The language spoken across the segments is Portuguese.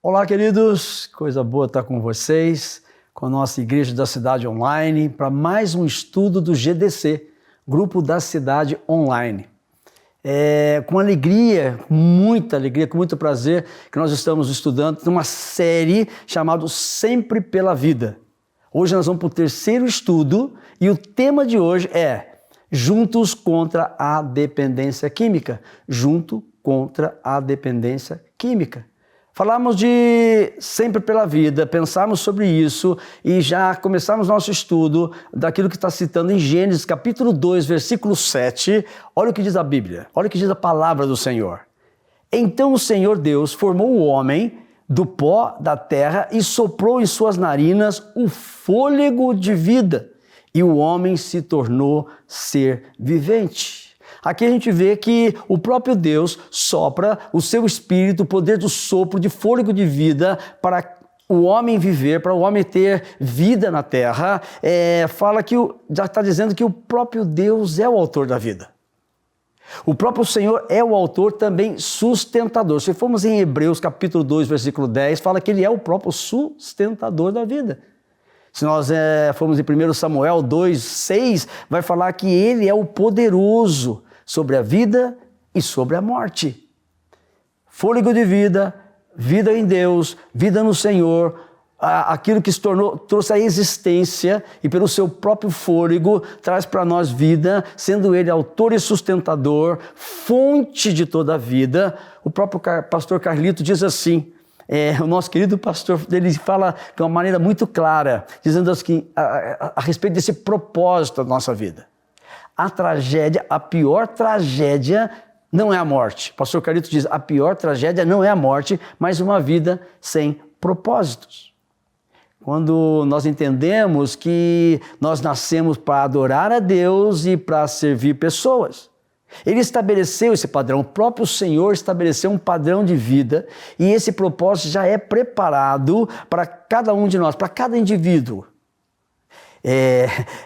Olá, queridos, coisa boa estar com vocês, com a nossa Igreja da Cidade Online, para mais um estudo do GDC, Grupo da Cidade Online. Com alegria, muita alegria, com muito prazer, que nós estamos estudando uma série chamada Sempre pela Vida. Hoje nós vamos para o terceiro estudo e o tema de hoje é Juntos contra a Dependência Química. Junto contra a Dependência Química. Falamos de Sempre pela Vida, pensamos sobre isso e já começamos nosso estudo daquilo que está citando em Gênesis capítulo 2, versículo 7. Olha o que diz a Bíblia, olha o que diz a palavra do Senhor. Então o Senhor Deus formou o homem do pó da terra e soprou em suas narinas o fôlego de vida e o homem se tornou ser vivente. Aqui a gente vê que o próprio Deus sopra o seu espírito, o poder do sopro de fôlego de vida para o homem viver, para o homem ter vida na terra. Fala que já está dizendo que o próprio Deus é o autor da vida. O próprio Senhor é o autor também sustentador. Se formos em Hebreus capítulo 2, versículo 10, fala que ele é o próprio sustentador da vida. Se nós formos em 1 Samuel 2, 6, vai falar que ele é o poderoso sobre a vida e sobre a morte. Fôlego de vida, vida em Deus, vida no Senhor, aquilo que trouxe a existência e pelo seu próprio fôlego traz para nós vida, sendo ele autor e sustentador, fonte de toda a vida. O próprio pastor Carlito diz assim, o nosso querido pastor, ele fala de uma maneira muito clara, dizendo assim, a respeito desse propósito da nossa vida. A pior tragédia não é a morte. O pastor Carlito diz, a pior tragédia não é a morte, mas uma vida sem propósitos. Quando nós entendemos que nós nascemos para adorar a Deus e para servir pessoas. Ele estabeleceu esse padrão, o próprio Senhor estabeleceu um padrão de vida e esse propósito já é preparado para cada um de nós, para cada indivíduo.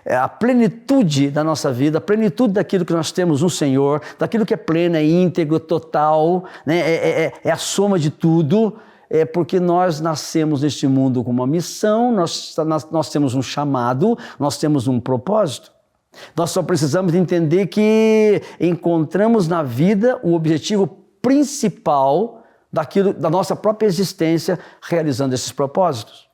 A plenitude da nossa vida, a plenitude daquilo que nós temos no Senhor, daquilo que é pleno, é íntegro, total, né? É a soma de tudo, porque nós nascemos neste mundo com uma missão, nós temos um chamado, nós temos um propósito. Nós só precisamos entender que encontramos na vida o objetivo principal da nossa própria existência, realizando esses propósitos.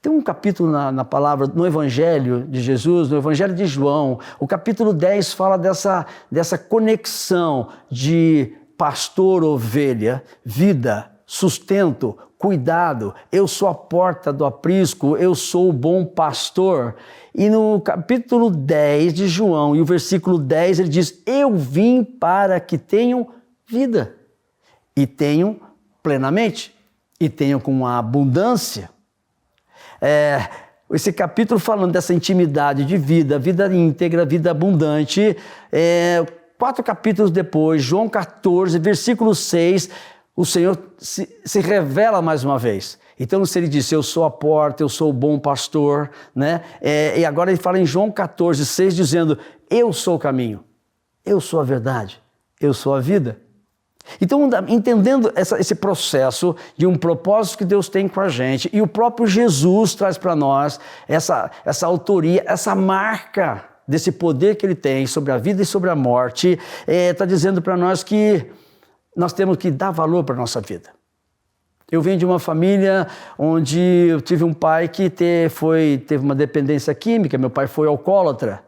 Tem um capítulo na palavra, no Evangelho de Jesus, no Evangelho de João, o capítulo 10 fala dessa conexão de pastor-ovelha, vida, sustento, cuidado, eu sou a porta do aprisco, eu sou o bom pastor. E no capítulo 10 de João, e o versículo 10, ele diz, eu vim para que tenham vida, e tenham plenamente, e tenham com abundância. Esse capítulo falando dessa intimidade de vida, vida íntegra, vida abundante, 4 capítulos depois, João 14, versículo 6, o Senhor se revela mais uma vez. Então, se ele disse, eu sou a porta, eu sou o bom pastor, né? E agora ele fala em João 14, 6, dizendo, eu sou o caminho, eu sou a verdade, eu sou a vida. Então, entendendo esse processo de um propósito que Deus tem com a gente, e o próprio Jesus traz para nós essa autoria, essa marca desse poder que ele tem sobre a vida e sobre a morte, está dizendo para nós que nós temos que dar valor para a nossa vida. Eu venho de uma família onde eu tive um pai que teve uma dependência química, meu pai foi alcoólatra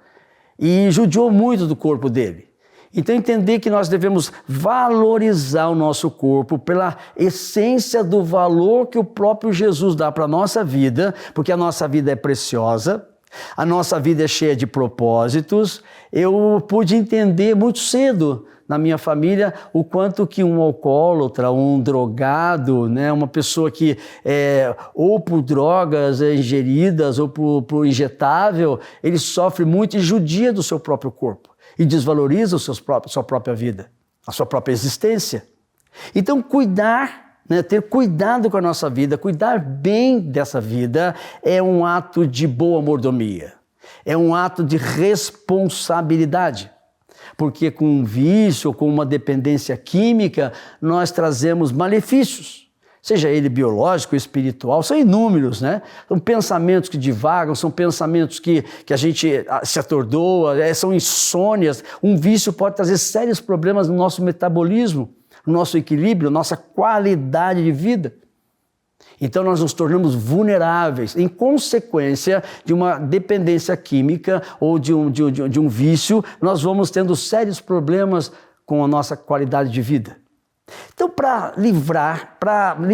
e judiou muito do corpo dele. Então entender que nós devemos valorizar o nosso corpo pela essência do valor que o próprio Jesus dá para a nossa vida, porque a nossa vida é preciosa, a nossa vida é cheia de propósitos. Eu pude entender muito cedo na minha família o quanto que um alcoólatra, um drogado, né, uma pessoa que ou por drogas ingeridas ou por injetável, ele sofre muito e judia do seu próprio corpo e desvaloriza sua própria vida, a sua própria existência. Então ter cuidado com a nossa vida, cuidar bem dessa vida é um ato de boa mordomia, é um ato de responsabilidade. Porque com um vício ou com uma dependência química, nós trazemos malefícios. seja ele biológico ou espiritual, são inúmeros, né? São pensamentos que divagam, são pensamentos que a gente se atordoa, são insônias. Um vício pode trazer sérios problemas no nosso metabolismo, no nosso equilíbrio, nossa qualidade de vida. Então nós nos tornamos vulneráveis em consequência de uma dependência química ou de um vício, nós vamos tendo sérios problemas com a nossa qualidade de vida. Então, para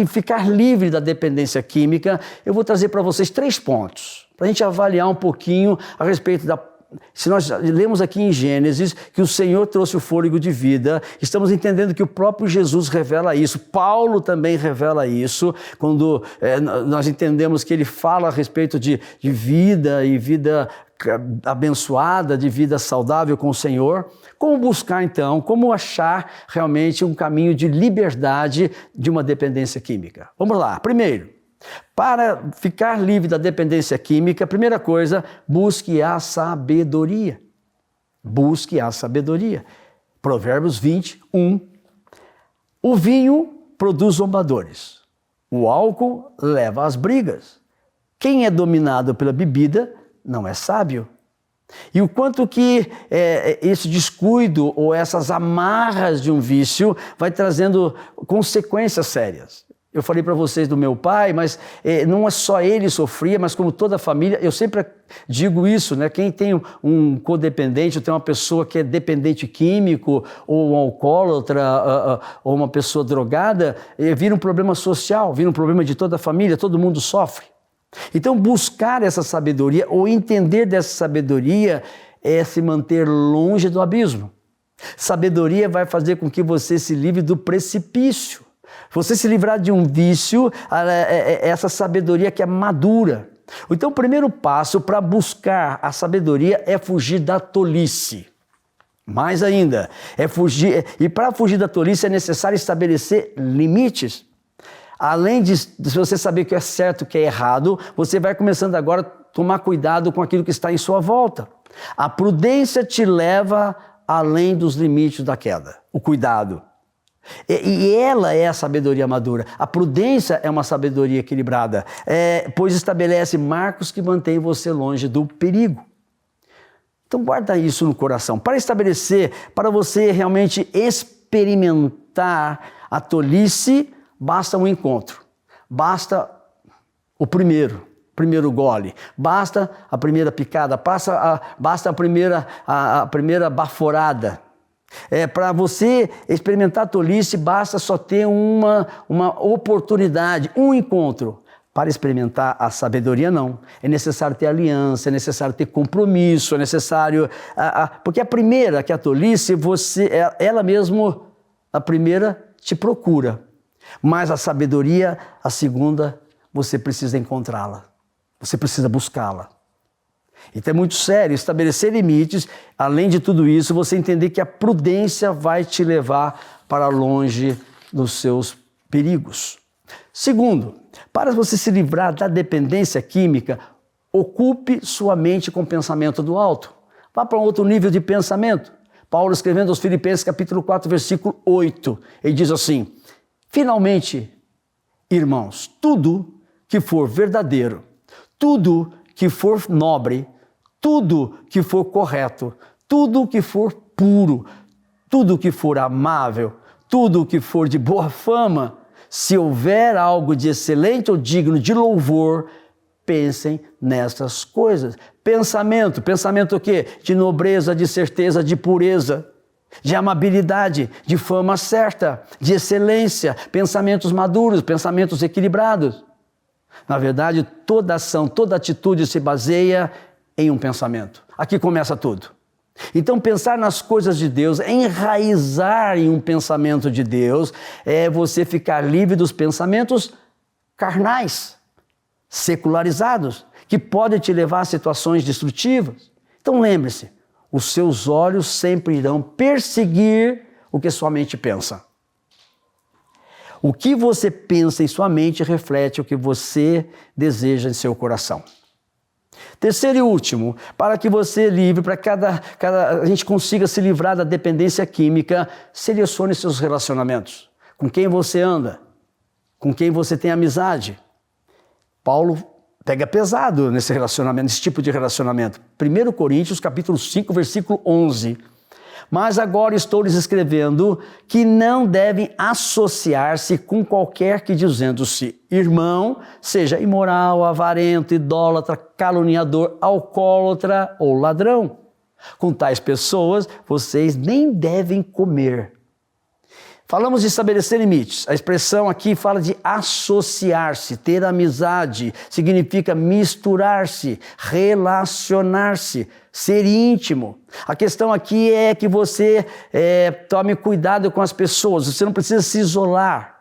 ficar livre da dependência química, eu vou trazer para vocês 3 pontos, para a gente avaliar um pouquinho a respeito da... Se nós lemos aqui em Gênesis que o Senhor trouxe o fôlego de vida, estamos entendendo que o próprio Jesus revela isso, Paulo também revela isso, quando nós entendemos que ele fala a respeito de vida e vida abençoada, de vida saudável com o Senhor. Como buscar então, como achar realmente um caminho de liberdade de uma dependência química? Vamos lá, primeiro, para ficar livre da dependência química, primeira coisa, busque a sabedoria. Busque a sabedoria. Provérbios 21. O vinho produz zombadores. O álcool leva às brigas. Quem é dominado pela bebida não é sábio. E o quanto que esse descuido ou essas amarras de um vício vai trazendo consequências sérias. Eu falei para vocês do meu pai, mas não é só ele sofria, mas como toda a família, eu sempre digo isso, né? Quem tem um codependente, ou tem uma pessoa que é dependente químico, ou um alcoólatra, ou uma pessoa drogada, vira um problema social, vira um problema de toda a família, todo mundo sofre. Então buscar essa sabedoria, ou entender dessa sabedoria, é se manter longe do abismo. Sabedoria vai fazer com que você se livre do precipício. Você se livrar de um vício, essa sabedoria que é madura. Então, o primeiro passo para buscar a sabedoria é fugir da tolice. Mais ainda, e para fugir da tolice é necessário estabelecer limites. Além de você saber o que é certo e o que é errado, você vai começando agora a tomar cuidado com aquilo que está em sua volta. A prudência te leva além dos limites da queda, o cuidado. E ela é a sabedoria madura. A prudência é uma sabedoria equilibrada, pois estabelece marcos que mantêm você longe do perigo. Então guarda isso no coração. Para você realmente experimentar a tolice, basta um encontro, basta o primeiro gole, basta a primeira picada, basta a primeira baforada. Para você experimentar a tolice, basta só ter uma oportunidade, um encontro. Para experimentar a sabedoria, não. É necessário ter aliança, é necessário ter compromisso, é necessário... porque a primeira, que é a tolice, ela mesmo, a primeira, te procura. Mas a sabedoria, a segunda, você precisa encontrá-la. Você precisa buscá-la. Então é muito sério estabelecer limites. Além de tudo isso, você entender que a prudência vai te levar para longe dos seus perigos. Segundo, para você se livrar da dependência química, ocupe sua mente com o pensamento do alto. Vá para um outro nível de pensamento. Paulo, escrevendo aos Filipenses, capítulo 4, versículo 8, ele diz assim: finalmente, irmãos, tudo que for verdadeiro, tudo que for nobre, tudo que for correto, tudo que for puro, tudo que for amável, tudo que for de boa fama, se houver algo de excelente ou digno de louvor, pensem nessas coisas. Pensamento o quê? De nobreza, de certeza, de pureza, de amabilidade, de fama certa, de excelência, pensamentos maduros, pensamentos equilibrados. Na verdade, toda ação, toda atitude se baseia em um pensamento. Aqui começa tudo. Então, pensar nas coisas de Deus, enraizar em um pensamento de Deus, é você ficar livre dos pensamentos carnais, secularizados, que podem te levar a situações destrutivas. Então, lembre-se, os seus olhos sempre irão perseguir o que sua mente pensa. O que você pensa em sua mente reflete o que você deseja em seu coração. Terceiro e último, para que você livre, para a gente consiga se livrar da dependência química, selecione seus relacionamentos. Com quem você anda? com quem você tem amizade. Paulo pega pesado nesse relacionamento, nesse tipo de relacionamento. 1 Coríntios, capítulo 5, versículo 11. Mas agora estou lhes escrevendo que não devem associar-se com qualquer que, dizendo-se irmão, seja imoral, avarento, idólatra, caluniador, alcoólatra ou ladrão. Com tais pessoas, vocês nem devem comer. Falamos de estabelecer limites. A expressão aqui fala de associar-se, ter amizade, significa misturar-se, relacionar-se, ser íntimo. A questão aqui é que você tome cuidado com as pessoas, você não precisa se isolar,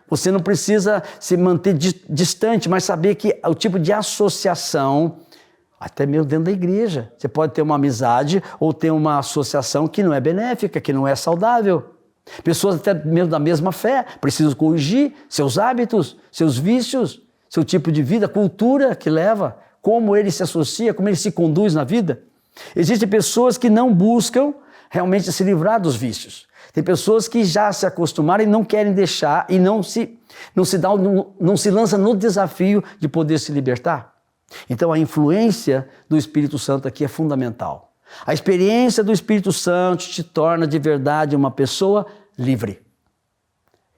você não precisa se manter distante, mas saber que o tipo de associação, até mesmo dentro da igreja, você pode ter uma amizade ou ter uma associação que não é benéfica, que não é saudável. Pessoas até mesmo da mesma fé precisam corrigir seus hábitos, seus vícios, seu tipo de vida, a cultura que leva, como ele se associa, como ele se conduz na vida. Existem pessoas que não buscam realmente se livrar dos vícios. Tem pessoas que já se acostumaram e não querem deixar e não se lançam no desafio de poder se libertar. Então a influência do Espírito Santo aqui é fundamental. A experiência do Espírito Santo te torna de verdade uma pessoa livre.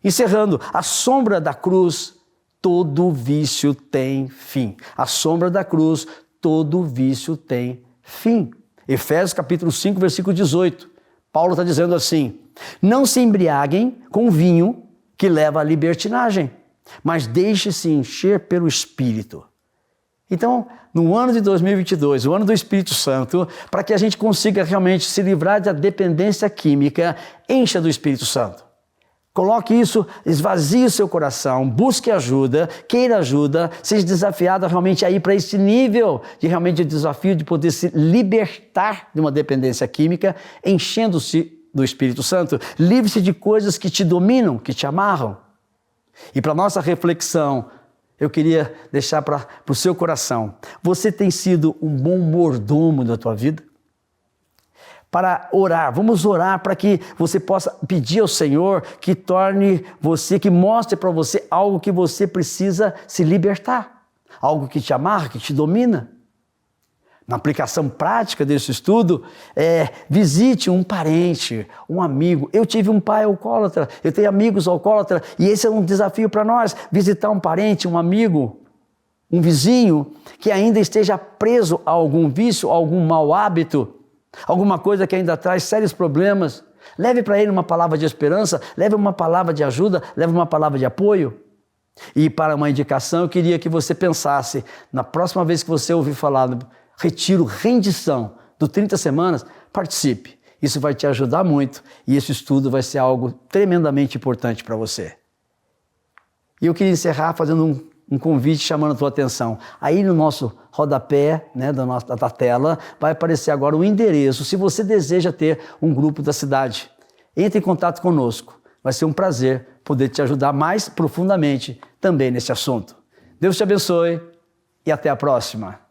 Encerrando, a sombra da cruz, todo vício tem fim. A sombra da cruz, todo vício tem fim. Efésios capítulo 5, versículo 18. Paulo está dizendo assim: não se embriaguem com vinho que leva à libertinagem, mas deixe-se encher pelo Espírito. Então, no ano de 2022, o ano do Espírito Santo, para que a gente consiga realmente se livrar da dependência química, encha do Espírito Santo. Coloque isso, esvazie o seu coração, busque ajuda, queira ajuda, seja desafiado realmente a ir para esse nível de realmente desafio de poder se libertar de uma dependência química, enchendo-se do Espírito Santo. Livre-se de coisas que te dominam, que te amarram. E para nossa reflexão, eu queria deixar para o seu coração: você tem sido um bom mordomo da tua vida? Para orar, vamos orar para que você possa pedir ao Senhor que torne você, que mostre para você algo que você precisa se libertar, algo que te amarra, que te domina. Na aplicação prática desse estudo, visite um parente, um amigo. Eu tive um pai alcoólatra, eu tenho amigos alcoólatras, e esse é um desafio para nós, visitar um parente, um amigo, um vizinho, que ainda esteja preso a algum vício, a algum mau hábito, alguma coisa que ainda traz sérios problemas. Leve para ele uma palavra de esperança, leve uma palavra de ajuda, leve uma palavra de apoio. E para uma indicação, eu queria que você pensasse, na próxima vez que você ouvir falar do retiro, rendição do 30 semanas, participe. Isso vai te ajudar muito e esse estudo vai ser algo tremendamente importante para você. E eu queria encerrar fazendo um convite, chamando a tua atenção. Aí no nosso rodapé, da tela, vai aparecer agora o endereço, se você deseja ter um grupo da cidade. Entre em contato conosco. Vai ser um prazer poder te ajudar mais profundamente também nesse assunto. Deus te abençoe e até a próxima.